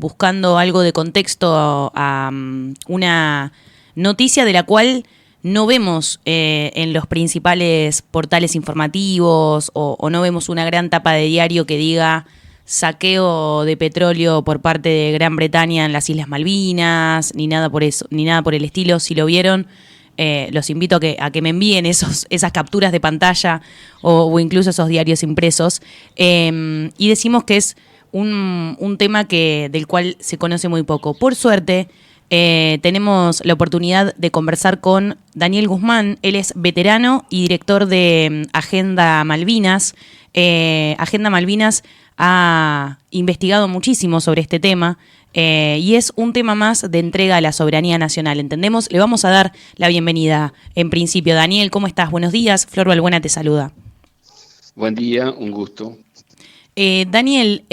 buscando algo de contexto a una noticia de la cual no vemos en los principales portales informativos o no vemos una gran tapa de diario que diga saqueo de petróleo por parte de Gran Bretaña en las Islas Malvinas, ni nada por eso, ni nada por el estilo. Si lo vieron, los invito a que me envíen esas capturas de pantalla o incluso esos diarios impresos. Y decimos que es un tema del cual se conoce muy poco. Por suerte, tenemos la oportunidad de conversar con Daniel Guzmán. Él es veterano y director de Agenda Malvinas. Agenda Malvinas ha investigado muchísimo sobre este tema y es un tema más de entrega a la soberanía nacional. ¿Entendemos? Le vamos a dar la bienvenida en principio. Daniel, ¿cómo estás? Buenos días. Flor Balbuena te saluda. Buen día, un gusto. Daniel,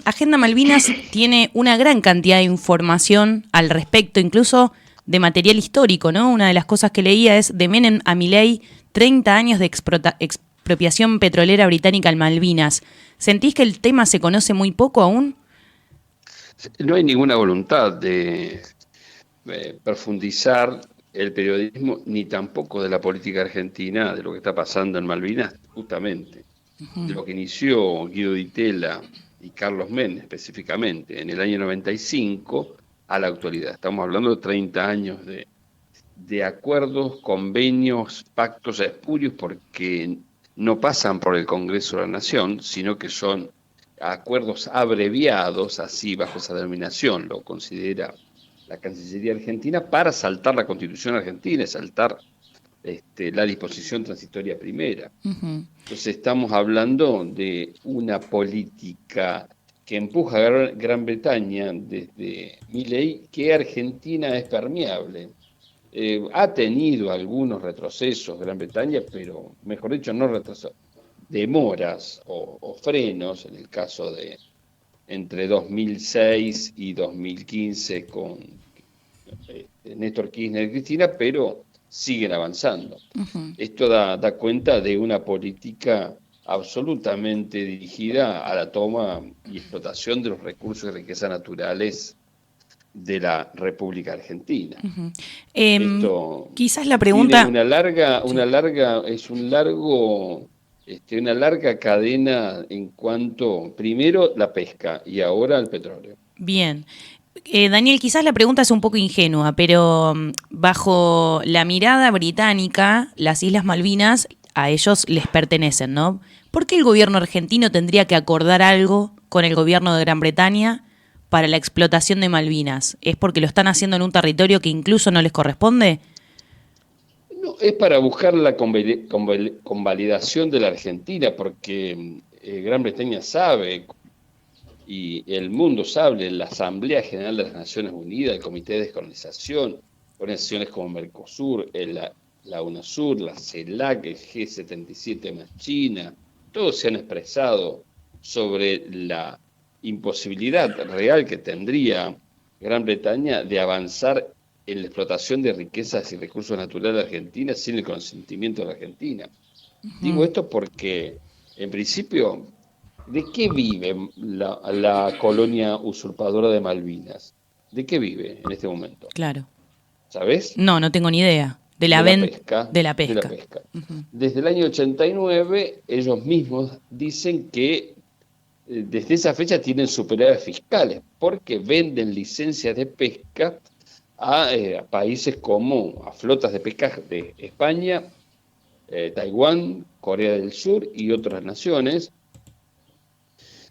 Agenda Malvinas tiene una gran cantidad de información al respecto, incluso de material histórico, ¿no? Una de las cosas que leía es de Menem a Milei, 30 años de expropiación petrolera británica en Malvinas. ¿Sentís que el tema se conoce muy poco aún? No hay ninguna voluntad de profundizar el periodismo, ni tampoco de la política argentina, de lo que está pasando en Malvinas, justamente. De lo que inició Guido Di Tella y Carlos Menem específicamente en el año 95 a la actualidad. Estamos hablando de 30 años de acuerdos, convenios, pactos espurios, porque no pasan por el Congreso de la Nación, sino que son acuerdos abreviados, así bajo esa denominación lo considera la Cancillería Argentina, para saltar la Constitución Argentina, saltar la disposición transitoria primera. Entonces estamos hablando de una política que empuja a Gran Bretaña desde Milei, que Argentina es permeable. Ha tenido algunos retrocesos Gran Bretaña, pero mejor dicho, no retrocesos, demoras o frenos, en el caso de entre 2006 y 2015 con Néstor Kirchner y Cristina, pero siguen avanzando. Esto da cuenta de una política absolutamente dirigida a la toma y explotación de los recursos y riquezas naturales de la República Argentina. Esto quizás la pregunta tiene una larga cadena en cuanto, primero, la pesca y ahora el petróleo. Bien. Daniel, quizás la pregunta es un poco ingenua, pero bajo la mirada británica, las Islas Malvinas a ellos les pertenecen, ¿no? ¿Por qué el gobierno argentino tendría que acordar algo con el gobierno de Gran Bretaña para la explotación de Malvinas? ¿Es porque lo están haciendo en un territorio que incluso no les corresponde? No, es para buscar la convalidación de la Argentina, porque Gran Bretaña sabe, y el mundo sabe, la Asamblea General de las Naciones Unidas, el Comité de Descolonización, organizaciones como Mercosur, la UNASUR, la CELAC, el G77 más China, todos se han expresado sobre la imposibilidad real que tendría Gran Bretaña de avanzar en la explotación de riquezas y recursos naturales de Argentina sin el consentimiento de la Argentina. Digo esto porque, en principio, ¿de qué vive la colonia usurpadora de Malvinas? ¿De qué vive en este momento? Claro. ¿Sabes? No tengo ni idea. De la pesca. De la pesca. De la pesca. Desde el año 89, ellos mismos dicen que desde esa fecha tienen superávit fiscales, porque venden licencias de pesca a países como a flotas de pesca de España, Taiwán, Corea del Sur y otras naciones.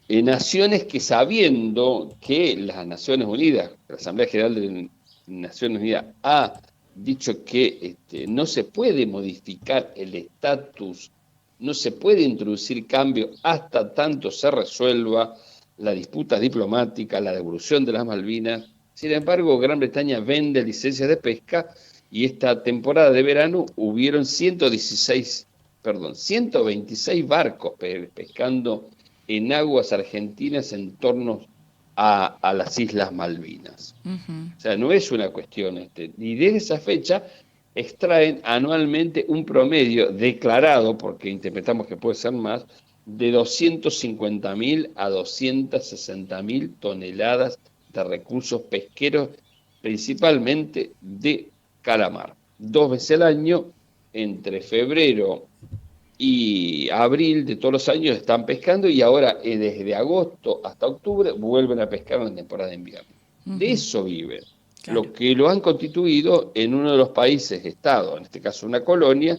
Naciones que, sabiendo que las Naciones Unidas, la Asamblea General de Naciones Unidas ha dicho que no se puede modificar el estatus, no se puede introducir cambio hasta tanto se resuelva la disputa diplomática, la devolución de las Malvinas. Sin embargo, Gran Bretaña vende licencias de pesca y esta temporada de verano hubieron 126 barcos pescando en aguas argentinas en torno a las Islas Malvinas. O sea, no es una cuestión. Y desde esa fecha extraen anualmente un promedio declarado, porque interpretamos que puede ser más, de 250.000 a 260.000 toneladas de recursos pesqueros, principalmente de calamar. 2 veces al año, entre febrero y abril de todos los años están pescando, y ahora desde agosto hasta octubre vuelven a pescar en la temporada de invierno. De eso viven. Claro. Lo que lo han constituido en uno de los países, estado, en este caso una colonia,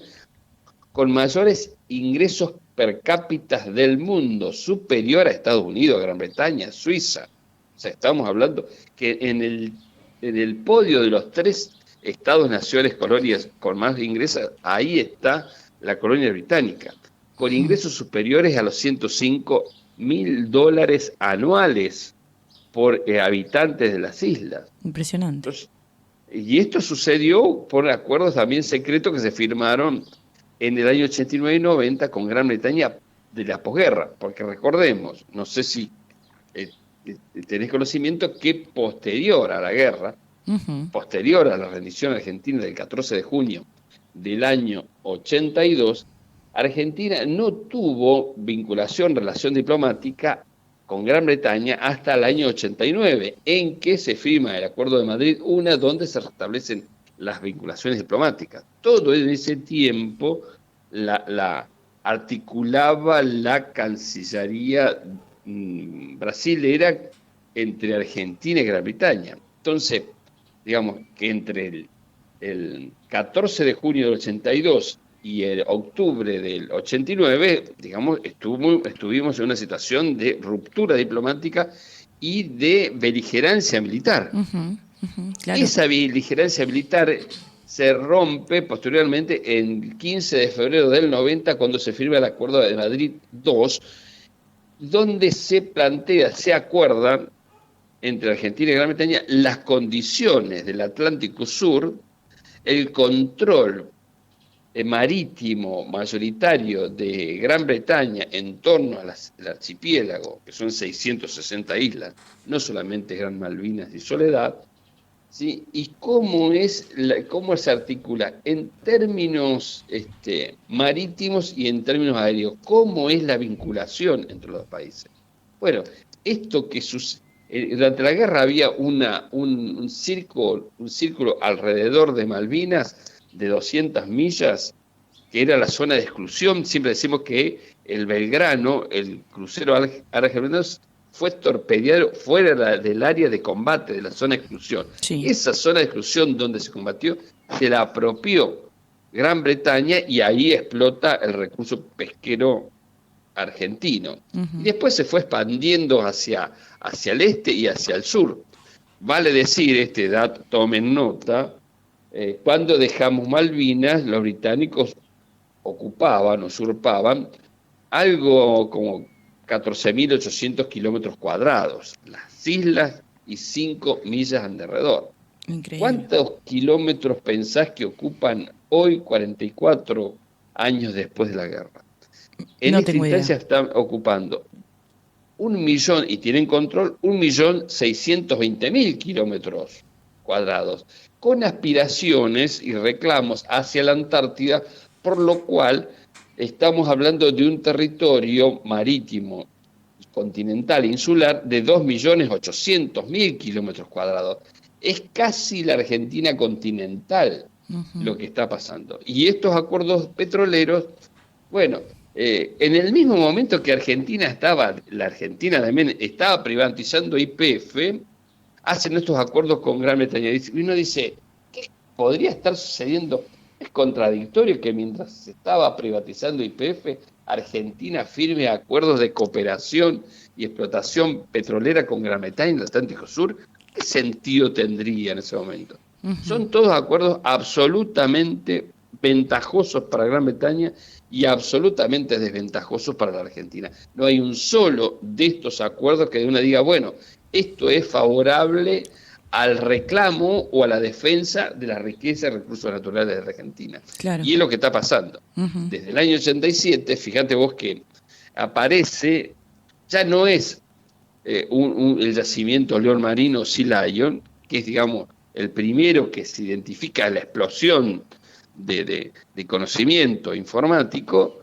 con mayores ingresos per cápita del mundo, superior a Estados Unidos, Gran Bretaña, Suiza. O sea, estamos hablando que en el podio de los 3 estados, naciones, colonias con más ingresos, ahí está la colonia británica, con ingresos superiores a los $105.000 anuales por habitantes de las islas. Impresionante. Entonces, y esto sucedió por acuerdos también secretos que se firmaron en el año 89 y 90 con Gran Bretaña de la posguerra, porque recordemos, no sé si tenés conocimiento, que posterior a la guerra, posterior a la rendición argentina del 14 de junio del año 82, Argentina no tuvo vinculación, relación diplomática con Gran Bretaña hasta el año 89, en que se firma el Acuerdo de Madrid I, donde se restablecen las vinculaciones diplomáticas. Todo en ese tiempo la articulaba la Cancillería brasilera entre Argentina y Gran Bretaña. Entonces, digamos que entre el 14 de junio del 82 y el octubre del 89, digamos, estuvimos en una situación de ruptura diplomática y de beligerancia militar. Claro. Esa beligerancia militar se rompe posteriormente el 15 de febrero del 90, cuando se firma el Acuerdo de Madrid II, donde se plantea, se acuerdan entre Argentina y Gran Bretaña las condiciones del Atlántico Sur, el control marítimo mayoritario de Gran Bretaña en torno al archipiélago, que son 660 islas, no solamente Gran Malvinas y Soledad, ¿sí? Y cómo se articula en términos marítimos y en términos aéreos, cómo es la vinculación entre los dos países. Bueno, esto que sucede. Durante la guerra había un círculo alrededor de Malvinas de 200 millas, que era la zona de exclusión. Siempre decimos que el Belgrano, el crucero argentino, fue torpedeado fuera del área de combate, de la zona de exclusión. Sí. Esa zona de exclusión donde se combatió se la apropió Gran Bretaña, y ahí explota el recurso pesquero argentino. Y después se fue expandiendo hacia el este y hacia el sur. Vale decir, este dato, tomen nota, cuando dejamos Malvinas, los británicos usurpaban algo como 14.800 kilómetros cuadrados, las islas y 5 millas alrededor. Increíble. ¿Cuántos kilómetros pensás que ocupan hoy, 44 años después de la guerra? En esta instancia están ocupando 1 millón, y tienen control 1.620.000 kilómetros cuadrados, con aspiraciones y reclamos hacia la Antártida, por lo cual estamos hablando de un territorio marítimo, continental, insular, de 2.800.000 kilómetros cuadrados. Es casi la Argentina continental lo que está pasando. Y estos acuerdos petroleros, bueno, en el mismo momento que la Argentina también estaba privatizando YPF, hacen estos acuerdos con Gran Bretaña. Y uno dice, ¿qué podría estar sucediendo? Es contradictorio que mientras se estaba privatizando YPF, Argentina firme acuerdos de cooperación y explotación petrolera con Gran Bretaña en el Atlántico Sur. ¿Qué sentido tendría en ese momento? Son todos acuerdos absolutamente ventajosos para Gran Bretaña y absolutamente desventajosos para la Argentina. No hay un solo de estos acuerdos que uno diga, bueno, esto es favorable al reclamo o a la defensa de la riqueza y recursos naturales de la Argentina. Claro. Y es lo que está pasando. Desde el año 87, fíjate vos que aparece, ya no es el yacimiento León Marino Sea Lion, que es, digamos, el primero que se identifica la explosión de conocimiento informativo,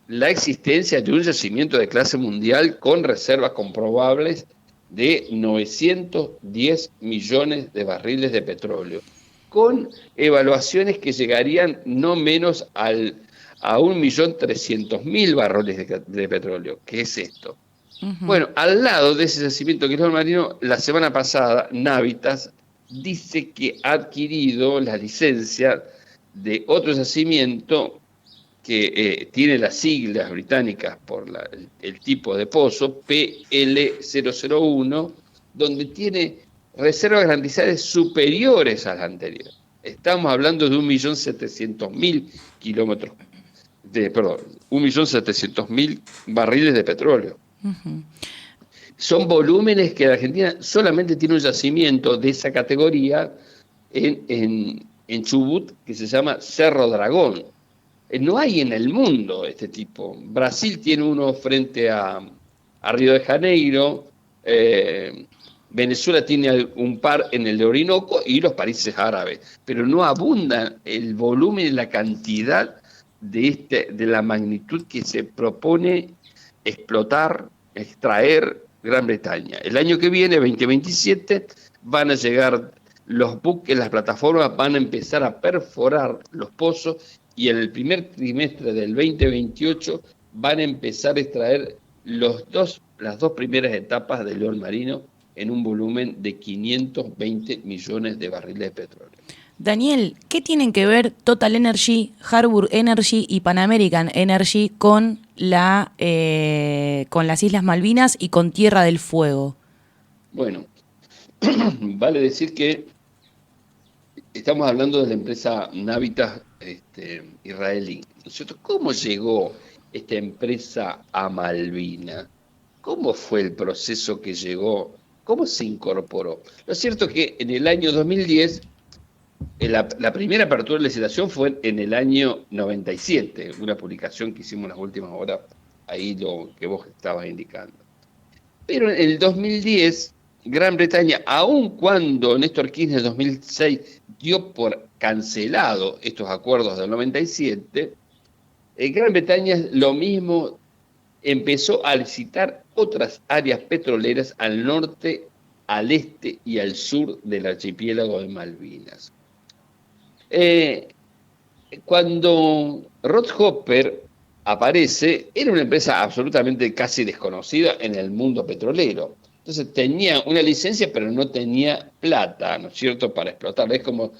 la existencia de un yacimiento de clase mundial con reservas comprobables de 910 millones de barriles de petróleo, con evaluaciones que llegarían no menos a 1.300.000 barriles de petróleo. ¿Qué es esto? Bueno, al lado de ese yacimiento que es el marino, la semana pasada, Navitas dice que ha adquirido la licencia de otro yacimiento que tiene las siglas británicas por el tipo de pozo, PL001, donde tiene reservas garantizadas superiores a las anteriores. Estamos hablando de 1.700.000 kilómetros, perdón, 1.700.000 barriles de petróleo. Son volúmenes que la Argentina solamente tiene un yacimiento de esa categoría en Chubut, que se llama Cerro Dragón. No hay en el mundo este tipo. Brasil tiene uno frente a Río de Janeiro, Venezuela tiene un par en el de Orinoco y los países árabes, pero no abundan el volumen y la cantidad de la magnitud que se propone explotar, extraer Gran Bretaña. El año que viene, 2027, van a llegar los buques, las plataformas van a empezar a perforar los pozos y en el primer trimestre del 2028 van a empezar a extraer las dos primeras etapas del león marino en un volumen de 520 millones de barriles de petróleo. Daniel, ¿qué tienen que ver Total Energy, Harbour Energy y Pan American Energy con las Islas Malvinas y con Tierra del Fuego? Bueno, vale decir que estamos hablando de la empresa Navitas israelí, ¿no es cierto? ¿Cómo llegó esta empresa a Malvinas? ¿Cómo fue el proceso que llegó? ¿Cómo se incorporó? Lo cierto es que en el año 2010, la primera apertura de licitación fue en el año 97, una publicación que hicimos en las últimas horas, ahí lo que vos estabas indicando. Pero en el 2010, Gran Bretaña, aun cuando Néstor Kirchner en 2006 dio por cancelado estos acuerdos del 97, Gran Bretaña lo mismo empezó a licitar otras áreas petroleras al norte, al este y al sur del archipiélago de Malvinas. Cuando Rothopper aparece, era una empresa absolutamente casi desconocida en el mundo petrolero. Entonces tenía una licencia, pero no tenía plata, ¿no es cierto?, para explotarla. Es como,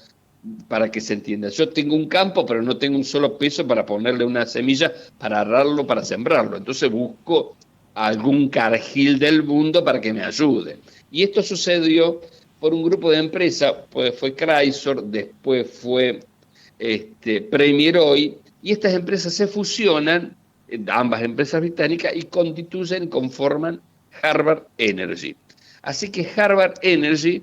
para que se entienda, yo tengo un campo, pero no tengo un solo peso para ponerle una semilla, para ararlo, para sembrarlo. Entonces busco algún cargil del mundo para que me ayude. Y esto sucedió por un grupo de empresas, pues fue Chrysler, después fue Premier Oil, y estas empresas se fusionan, ambas empresas británicas, y conforman Harbour Energy. Así que Harbour Energy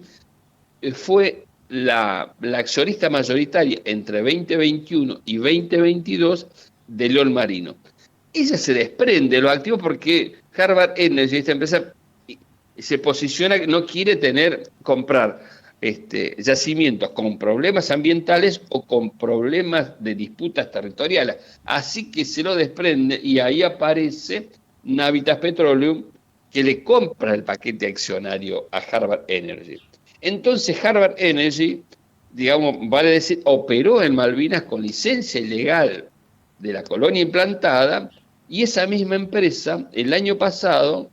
fue la accionista mayoritaria entre 2021 y 2022 de León Marino. Ella se desprende de los activos porque Harbour Energy, esta empresa, se posiciona que no quiere comprar yacimientos con problemas ambientales o con problemas de disputas territoriales. Así que se lo desprende y ahí aparece Navitas Petroleum, que le compra el paquete accionario a Harbour Energy. Entonces Harbour Energy, digamos, vale decir, operó en Malvinas con licencia ilegal de la colonia implantada, y esa misma empresa el año pasado,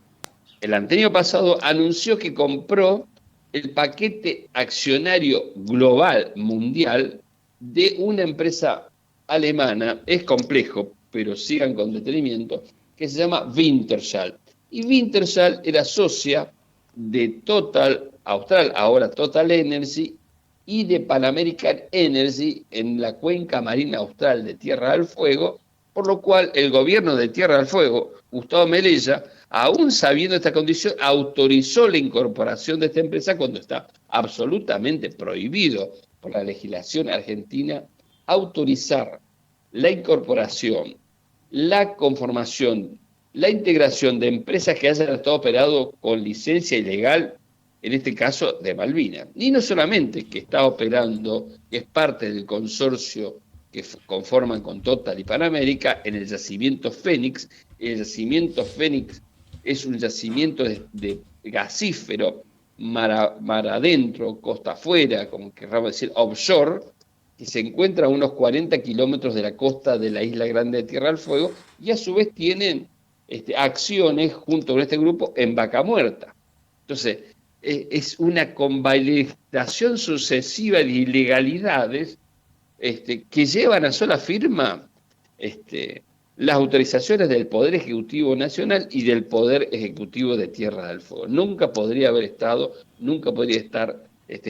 el anteaño pasado, anunció que compró el paquete accionario global mundial de una empresa alemana, es complejo, pero sigan con detenimiento, que se llama Wintershall. Y Wintershall era socia de Total Austral, ahora Total Energy, y de Pan American Energy en la cuenca marina austral de Tierra del Fuego, por lo cual el gobierno de Tierra del Fuego, Gustavo Melella, aún sabiendo esta condición, autorizó la incorporación de esta empresa cuando está absolutamente prohibido por la legislación argentina autorizar la incorporación, la conformación, la integración de empresas que hayan estado operado con licencia ilegal, en este caso de Malvinas. Y no solamente que está operando, que es parte del consorcio que conforman con Total y Pan América en el yacimiento Fénix. El yacimiento Fénix es un yacimiento de gasífero, mar adentro, costa afuera, como querramos decir, offshore, que se encuentra a unos 40 kilómetros de la costa de la Isla Grande de Tierra del Fuego, y a su vez tienen acciones junto con este grupo en Vaca Muerta. Entonces, es una convalidación sucesiva de ilegalidades que llevan a sola firma las autorizaciones del Poder Ejecutivo Nacional y del Poder Ejecutivo de Tierra del Fuego. Nunca podría estar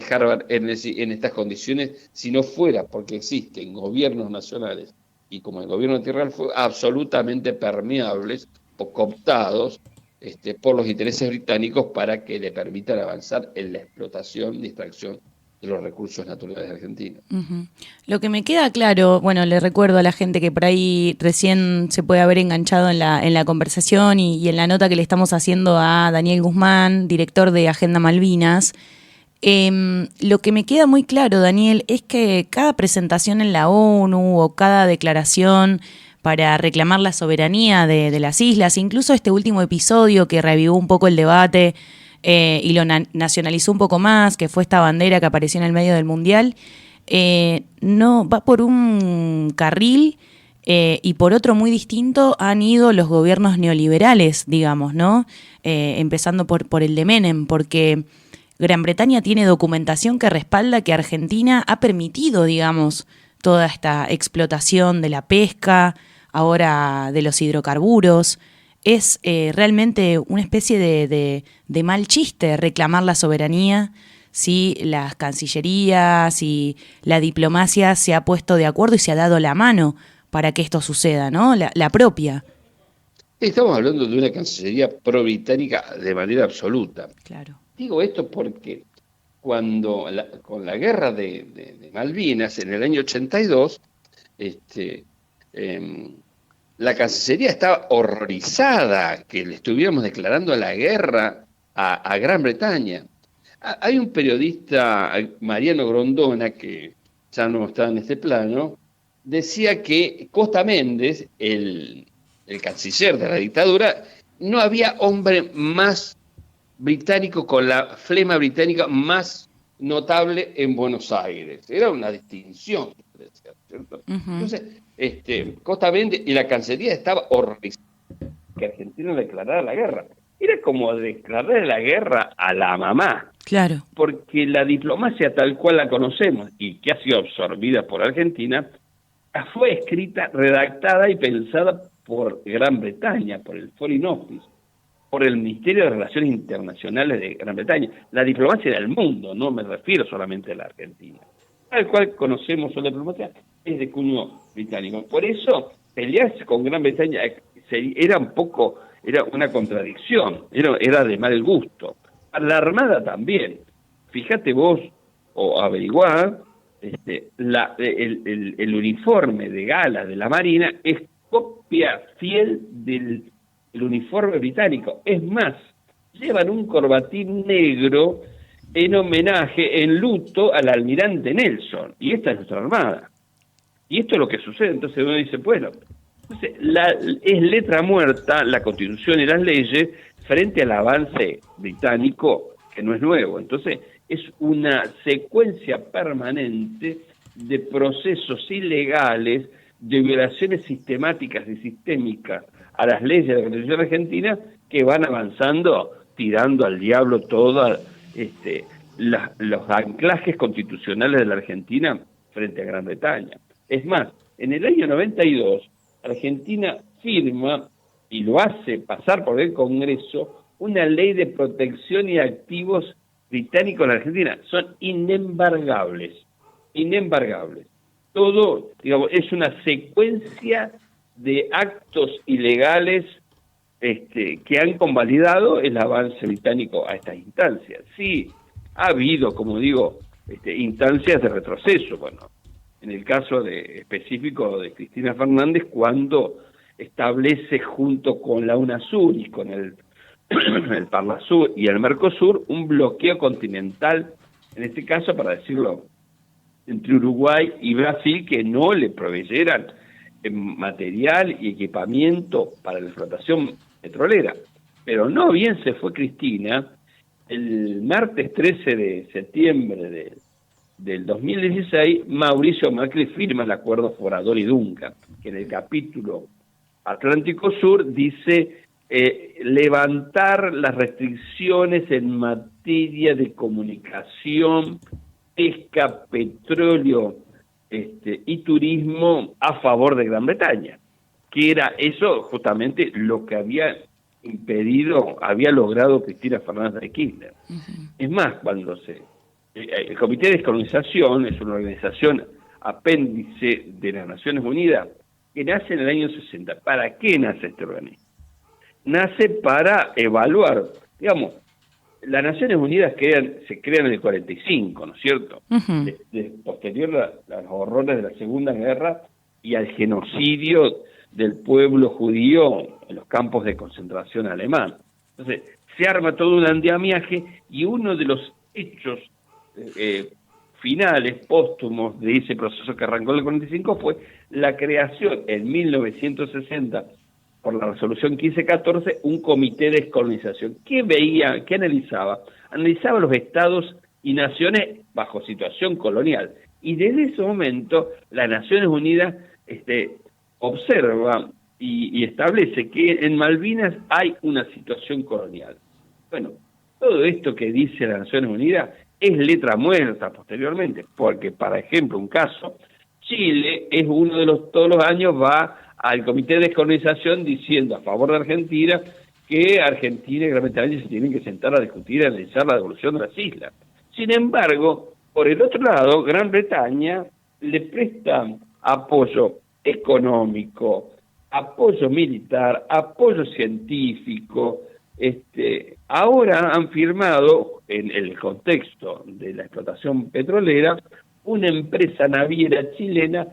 Harvard en estas condiciones si no fuera porque existen gobiernos nacionales y como el gobierno de Tierra del Fuego absolutamente permeables o cooptados por los intereses británicos para que le permitan avanzar en la explotación y extracción de los recursos naturales de Argentina. Uh-huh. Lo que me queda claro, bueno, le recuerdo a la gente que por ahí recién se puede haber enganchado en la conversación y en la nota que le estamos haciendo a Daniel Guzmán, director de Agenda Malvinas. Lo que me queda muy claro, Daniel, es que cada presentación en la ONU o cada declaración para reclamar la soberanía de las islas, incluso este último episodio que reavivó un poco el debate y lo nacionalizó un poco más, que fue esta bandera que apareció en el medio del Mundial, no va por un carril y por otro muy distinto han ido los gobiernos neoliberales, digamos, ¿no? Empezando por el de Menem, porque Gran Bretaña tiene documentación que respalda que Argentina ha permitido, digamos, toda esta explotación de la pesca, ahora de los hidrocarburos. Es realmente una especie de mal chiste reclamar la soberanía si las cancillerías y la diplomacia se ha puesto de acuerdo y se ha dado la mano para que esto suceda, ¿no? La propia. Estamos hablando de una cancillería pro-británica de manera absoluta. Claro. Digo esto porque con la guerra de Malvinas en el año 82, la Cancillería estaba horrorizada que le estuviéramos declarando la guerra a Gran Bretaña. Hay un periodista, Mariano Grondona, que ya no está en este plano, decía que Costa Méndez, el canciller de la dictadura, no había hombre más británico con la flema británica más notable en Buenos Aires. Era una distinción, ¿cierto? Uh-huh. Entonces, Costa Méndez y la Cancillería estaba horrorizada que Argentina declarara la guerra. Era como declarar la guerra a la mamá. Claro. Porque la diplomacia tal cual la conocemos y que ha sido absorbida por Argentina, fue escrita, redactada y pensada por Gran Bretaña, por el Foreign Office, por el Ministerio de Relaciones Internacionales de Gran Bretaña. La diplomacia del mundo, no me refiero solamente a la Argentina. Tal cual conocemos la diplomacia, es de cuño británico. Por eso, pelearse con Gran Bretaña era una contradicción, era de mal gusto. A la Armada también. Fíjate vos, o averiguá, el uniforme de gala de la Marina es copia fiel del uniforme británico. Es más, llevan un corbatín negro en homenaje, en luto al almirante Nelson. Y esta es nuestra Armada. Y esto es lo que sucede. Entonces uno dice, bueno, es letra muerta la Constitución y las leyes frente al avance británico, que no es nuevo. Entonces es una secuencia permanente de procesos ilegales, de violaciones sistemáticas y sistémicas a las leyes de la Constitución argentina que van avanzando, tirando al diablo todos los anclajes constitucionales de la Argentina frente a Gran Bretaña. Es más, en el año 92, Argentina firma, y lo hace pasar por el Congreso, una ley de protección y activos británicos en la Argentina. Son inembargables. Todo, digamos, es una secuencia de actos ilegales que han convalidado el avance británico a estas instancias. Sí, ha habido, como digo, instancias de retroceso. Bueno, en el caso específico de Cristina Fernández, cuando establece junto con la UNASUR y con el Parlasur y el Mercosur un bloqueo continental, en este caso, para decirlo, entre Uruguay y Brasil, que no le proveyeran material y equipamiento para la explotación petrolera. Pero no bien se fue Cristina, el martes 13 de septiembre del 2016, Mauricio Macri firma el acuerdo Forador y Duncan, que en el capítulo Atlántico Sur dice levantar las restricciones en materia de comunicación, pesca, petróleo y turismo a favor de Gran Bretaña, que era eso justamente lo que había logrado Cristina Fernández de Kirchner. Es más, el Comité de Descolonización es una organización apéndice de las Naciones Unidas que nace en el año 60. ¿Para qué nace este organismo? Nace para evaluar, digamos, las Naciones Unidas se crean en el 45, ¿no es cierto? Posterior a los horrores de la Segunda Guerra y al genocidio del pueblo judío en los campos de concentración alemán. Entonces, se arma todo un andamiaje y uno de los hechos finales, póstumos de ese proceso que arrancó en el 45 fue la creación en 1960 por la resolución 1514, un comité de descolonización. ¿Qué analizaba? Analizaba los estados y naciones bajo situación colonial. Y desde ese momento, las Naciones Unidas observa y establece que en Malvinas hay una situación colonial. Bueno, todo esto que dice las Naciones Unidas es letra muerta posteriormente, porque, por ejemplo, un caso, Chile es uno de todos los años va al Comité de Descolonización diciendo a favor de Argentina que Argentina y Gran Bretaña se tienen que sentar a discutir y analizar la devolución de las islas. Sin embargo, por el otro lado, Gran Bretaña le presta apoyo económico, apoyo militar, apoyo científico. Ahora han firmado, en el contexto de la explotación petrolera, una empresa naviera chilena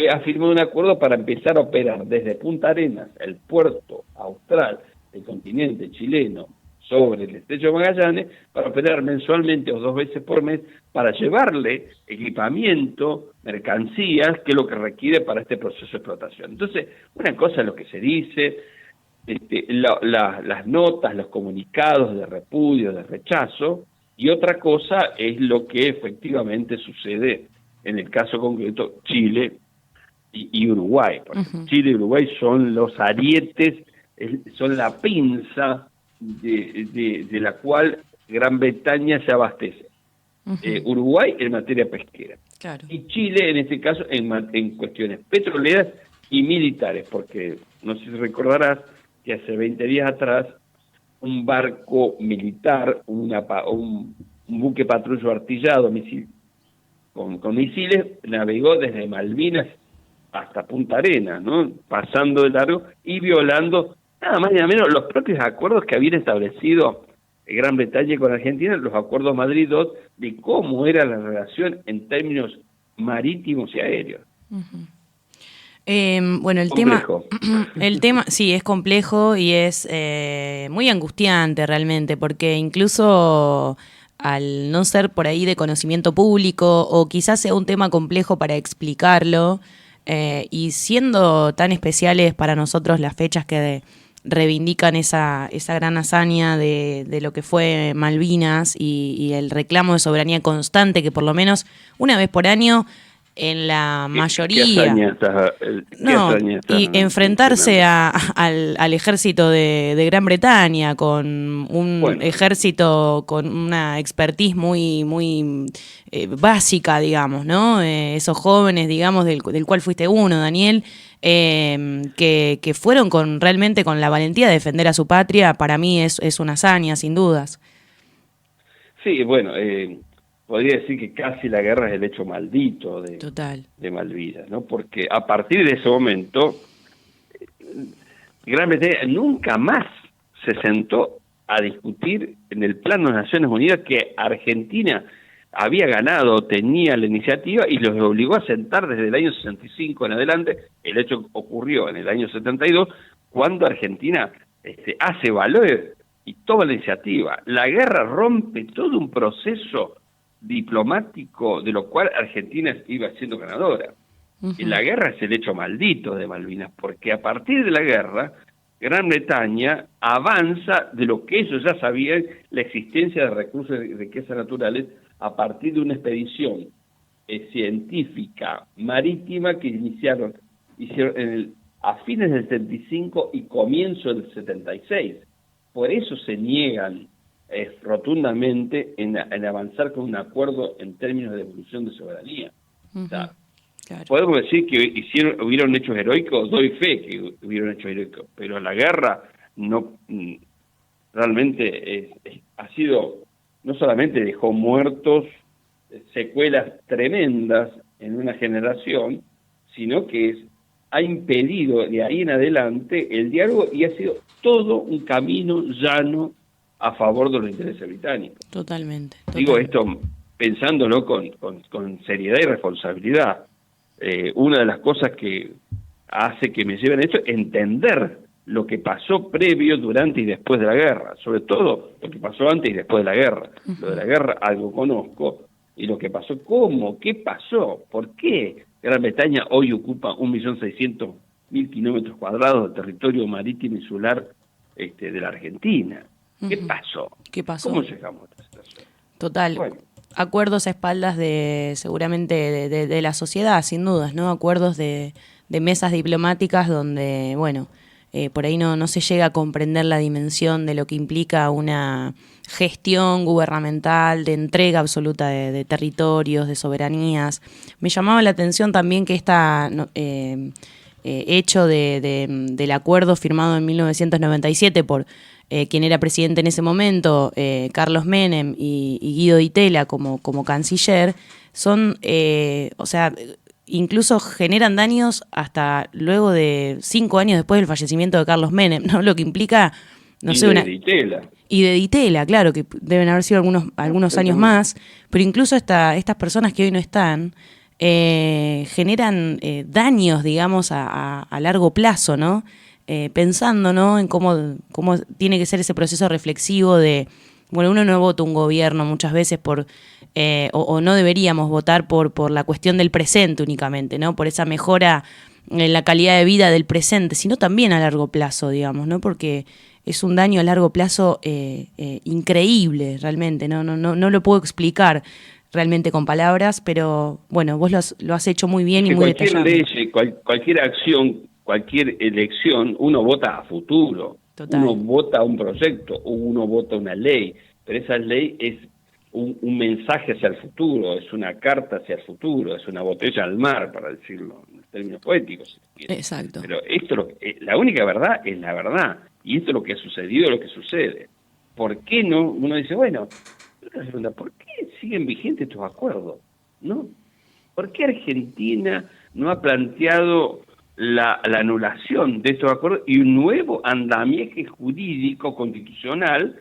ha firmado un acuerdo para empezar a operar desde Punta Arenas, el puerto austral del continente chileno, sobre el estrecho de Magallanes, para operar mensualmente o 2 veces por mes, para llevarle equipamiento, mercancías, que es lo que requiere para este proceso de explotación. Entonces, una cosa es lo que se dice, las notas, los comunicados de repudio, de rechazo, y otra cosa es lo que efectivamente sucede en el caso concreto Chile y Uruguay. Porque Chile y Uruguay son los arietes, son la pinza de la cual Gran Bretaña se abastece. Uruguay en materia pesquera. Claro. Y Chile en este caso en cuestiones petroleras y militares, porque no sé si recordarás que hace 20 días atrás un barco militar, un buque patrullo artillado con misiles navegó desde Malvinas hasta Punta Arenas, ¿no? Pasando de largo y violando nada más ni nada menos los propios acuerdos que habían establecido Gran Bretaña con Argentina, los acuerdos Madrid II, de cómo era la relación en términos marítimos y aéreos. Bueno, el tema sí es complejo y es muy angustiante realmente, porque incluso al no ser por ahí de conocimiento público o quizás sea un tema complejo para explicarlo, y siendo tan especiales para nosotros las fechas que reivindican esa gran hazaña de lo que fue Malvinas y el reclamo de soberanía constante que por lo menos una vez por año en la mayoría enfrentarse al ejército de Gran Bretaña con un ejército con una expertise muy básica, digamos, ¿no? Esos jóvenes, digamos, del cual fuiste uno, Daniel, que fueron realmente con la valentía de defender a su patria. Para mí es una hazaña, sin dudas. Sí, bueno, podría decir que casi la guerra es el hecho maldito de Malvinas, ¿no? Porque a partir de ese momento, Gran Bretaña nunca más se sentó a discutir en el plano de Naciones Unidas que Argentina había ganado, tenía la iniciativa y los obligó a sentar desde el año 65 en adelante. El hecho ocurrió en el año 72, cuando Argentina hace valer y toma la iniciativa. La guerra rompe todo un proceso diplomático de lo cual Argentina iba siendo ganadora. Y la guerra es el hecho maldito de Malvinas, porque a partir de la guerra Gran Bretaña avanza de lo que ellos ya sabían, la existencia de recursos y riquezas naturales, a partir de una expedición científica marítima que hicieron a fines del 75 y comienzo del 76. Por eso se niegan rotundamente en avanzar con un acuerdo en términos de evolución de soberanía. O sea, claro. Podemos decir que hubieron hechos heroicos, doy fe que hubieron hechos heroicos, pero la guerra no realmente ha sido, no solamente dejó muertos, secuelas tremendas en una generación, sino que ha impedido de ahí en adelante el diálogo y ha sido todo un camino llano a favor de los intereses británicos. Totalmente. Digo esto pensándolo con seriedad y responsabilidad. Una de las cosas que hace que me lleven a esto es entender lo que pasó previo, durante y después de la guerra, sobre todo lo que pasó antes y después de la guerra. Lo de la guerra algo conozco, y lo que pasó, ¿cómo? ¿Qué pasó? ¿Por qué Gran Bretaña hoy ocupa 1.600.000 kilómetros cuadrados de territorio marítimo insular de la Argentina? ¿Qué pasó? ¿Qué pasó? ¿Cómo llegamos a esta situación? Total. Bueno. Acuerdos a espaldas seguramente de la sociedad, sin dudas, ¿no? Acuerdos de mesas diplomáticas donde, bueno, por ahí no se llega a comprender la dimensión de lo que implica una gestión gubernamental de entrega absoluta de territorios, de soberanías. Me llamaba la atención también que hecho del acuerdo firmado en 1997 por quien era presidente en ese momento, Carlos Menem y Guido Di Tella como canciller, son, o sea, incluso generan daños hasta luego de 5 años después del fallecimiento de Carlos Menem, ¿no? Lo que implica, no sé, de Di Tella. Y de Di Tella, claro, que deben haber sido algunos años más, pero incluso estas personas que hoy no están generan daños, digamos, a largo plazo, ¿no? Pensando, ¿no?, en cómo tiene que ser ese proceso reflexivo de, bueno, uno no vota un gobierno muchas veces o no deberíamos votar por la cuestión del presente únicamente, ¿no?, por esa mejora en la calidad de vida del presente, sino también a largo plazo, digamos, ¿no?, porque es un daño a largo plazo increíble, realmente, no lo puedo explicar realmente con palabras, pero bueno, vos lo has hecho muy bien y muy detallado. Cualquier acción, cualquier elección, uno vota a futuro. Total. Uno vota a un proyecto, o uno vota una ley, pero esa ley es un mensaje hacia el futuro, es una carta hacia el futuro, es una botella al mar, para decirlo en términos poéticos. Exacto. Pero esto, la única verdad es la verdad, y esto es lo que ha sucedido, lo que sucede. ¿Por qué no? Uno dice, bueno, ¿por qué siguen vigentes estos acuerdos? ¿No? ¿Por qué Argentina no ha planteado la anulación de estos acuerdos y un nuevo andamiaje jurídico constitucional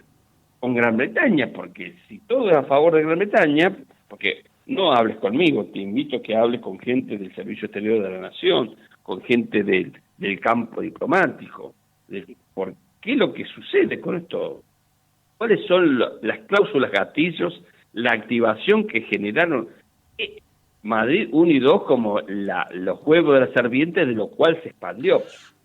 con Gran Bretaña? Porque si todo es a favor de Gran Bretaña, porque no hables conmigo, te invito a que hables con gente del Servicio Exterior de la Nación, con gente del campo diplomático. ¿Por qué lo que sucede con esto? ¿Cuáles son las cláusulas gatillos, la activación que generaron Madrid 1 y 2 como los juegos de las serpientes, de lo cual se expandió,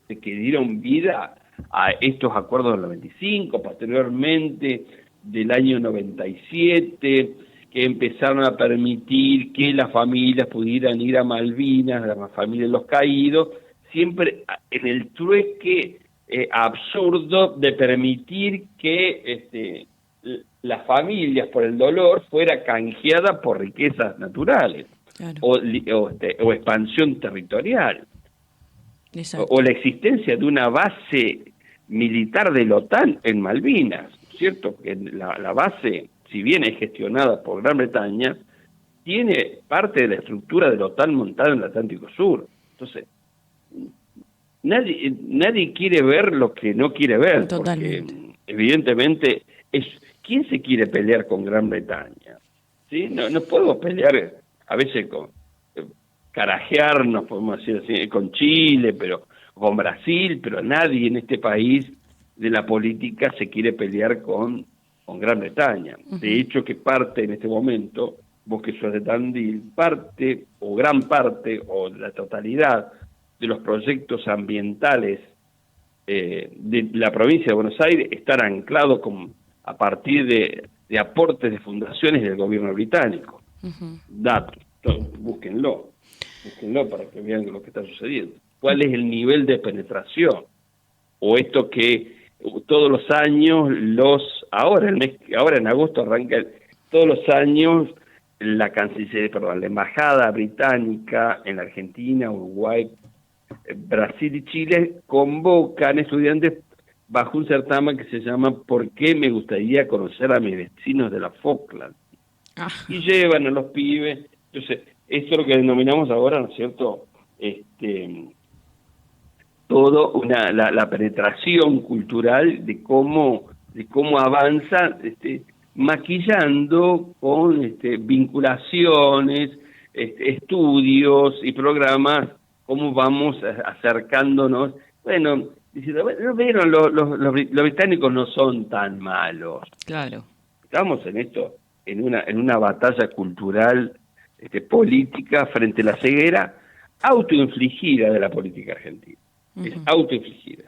de que dieron vida a estos acuerdos del 95, posteriormente del año 97, que empezaron a permitir que las familias pudieran ir a Malvinas, las familias de los caídos, siempre en el trueque absurdo de permitir que las familias por el dolor fuera canjeada por riquezas naturales. Claro. O expansión territorial. O la existencia de una base militar de la OTAN en Malvinas, ¿cierto? Que la base, si bien es gestionada por Gran Bretaña, tiene parte de la estructura de la OTAN montada en el Atlántico Sur. Entonces, nadie quiere ver lo que no quiere ver. Totalmente. Porque evidentemente ¿quién se quiere pelear con Gran Bretaña? ¿Sí? No podemos pelear a veces carajearnos, podemos decir así, con Chile, pero con Brasil, pero nadie en este país de la política se quiere pelear con Gran Bretaña. Uh-huh. De hecho, que parte en este momento, vos que sos de Tandil, parte o gran parte o la totalidad de los proyectos ambientales de la provincia de Buenos Aires estar anclado a partir de aportes de fundaciones del gobierno británico. Datos, búsquenlo para que vean lo que está sucediendo. ¿Cuál es el nivel de penetración? O esto que todos los años, ahora en agosto arranca, todos los años la embajada británica en la Argentina, Uruguay, Brasil y Chile convocan estudiantes bajo un certamen que se llama ¿Por qué me gustaría conocer a mis vecinos de la Falkland? Y llevan a los pibes. Entonces, esto es lo que denominamos ahora, ¿no es cierto?, todo la penetración cultural de cómo avanza, maquillando con vinculaciones, estudios y programas, cómo vamos acercándonos. Bueno, diciendo, vieron, los británicos no son tan malos. Claro. Estamos en esto, en una batalla cultural, política, frente a la ceguera autoinfligida de la política argentina. Es autoinfligida.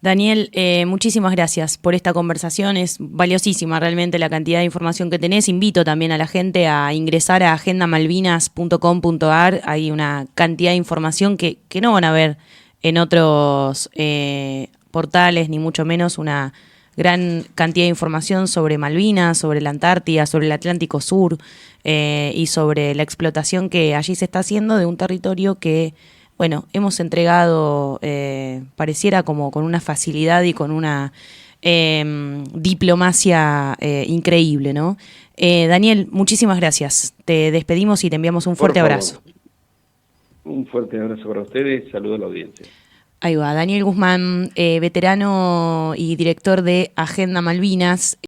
Daniel, muchísimas gracias por esta conversación. Es valiosísima realmente la cantidad de información que tenés. Invito también a la gente a ingresar a agendamalvinas.com.ar. Hay una cantidad de información que no van a ver en otros portales, ni mucho menos una gran cantidad de información sobre Malvinas, sobre la Antártida, sobre el Atlántico Sur y sobre la explotación que allí se está haciendo de un territorio que, bueno, hemos entregado, pareciera como con una facilidad y con una diplomacia increíble, ¿no? Daniel, muchísimas gracias. Te despedimos y te enviamos un fuerte abrazo. Un fuerte abrazo para ustedes. Saludo a la audiencia. Ahí va, Daniel Guzmán, veterano y director de Agenda Malvinas.